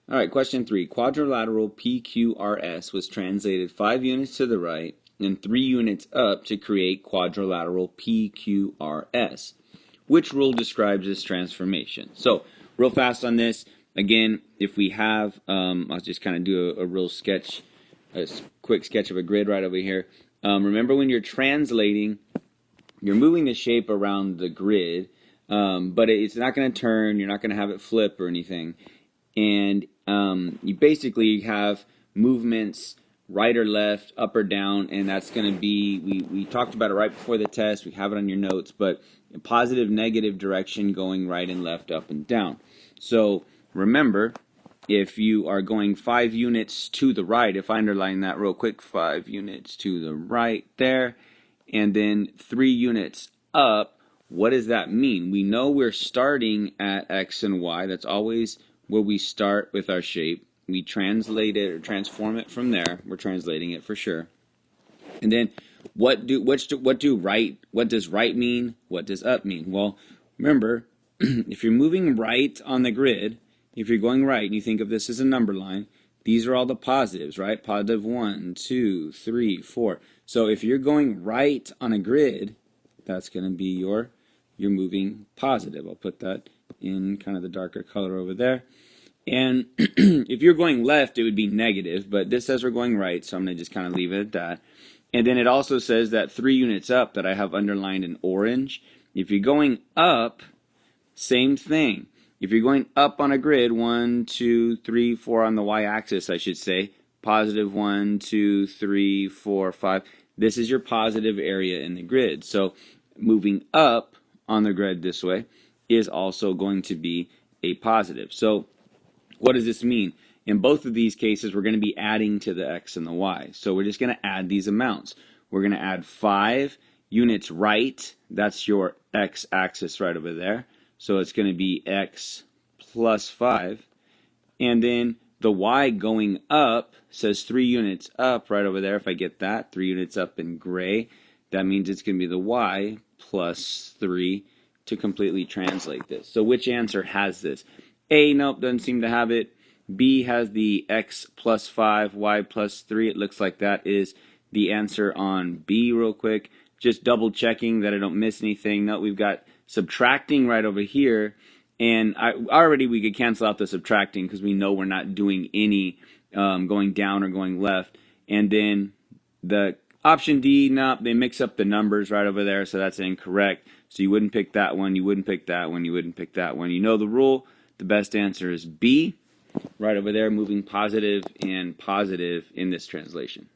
All right, question 3. Quadrilateral PQRS was translated 5 units to the right and 3 units up to create quadrilateral PQRS. Which rule describes this transformation? So, real fast on this, again, if we have, I'll just kind of do a real sketch, a quick sketch of a grid right over here. Remember when you're translating, you're moving the shape around the grid, but it's not going to turn, you're not going to have it flip or anything. And you basically have movements right or left, up or down, and that's going to be, we talked about it right before the test, we have it on your notes, but positive, negative direction going right and left, up and down. So remember, if you are going 5 units to the right, if I underline that real quick, 5 units to the right there, and then 3 units up, what does that mean? We know we're starting at X and Y. That's always where we start with our shape. We translate it or transform it from there. We're translating it for sure. And then what does right mean? What does up mean? Well, remember, if you're moving right on the grid, if you're going right and you think of this as a number line, these are all the positives, right? Positive 1, 2, 3, 4. So if you're going right on a grid, that's going to be you're moving positive. I'll put that in kind of the darker color over there. And if you're going left, it would be negative, but this says we're going right, so I'm going to just kind of leave it at that. And then it also says that 3 units up that I have underlined in orange. If you're going up, same thing. If you're going up on a grid, 1, 2, 3, 4 on the y-axis, I should say, positive 1, 2, 3, 4, 5. This is your positive area in the grid. So moving up on the grid this way is also going to be a positive. So what does this mean? In both of these cases, we're going to be adding to the x and the y. So we're just going to add these amounts. We're going to add 5 units right. That's your x-axis right over there. So it's going to be x plus 5. And then the y going up says 3 units up right over there. If I get that, 3 units up in gray, that means it's going to be the y plus 3 to completely translate this. So which answer has this? A, nope, doesn't seem to have it. B has the x plus 5, y plus 3. It looks like that is the answer on B real quick. Just double checking that I don't miss anything. No, we've got subtracting right over here. And we could cancel out the subtracting because we know we're not doing any going down or going left. And then the option D, no, they mix up the numbers right over there, so that's incorrect. So you wouldn't pick that one, you wouldn't pick that one, you wouldn't pick that one. You know the rule. The best answer is B, right over there, moving positive and positive in this translation.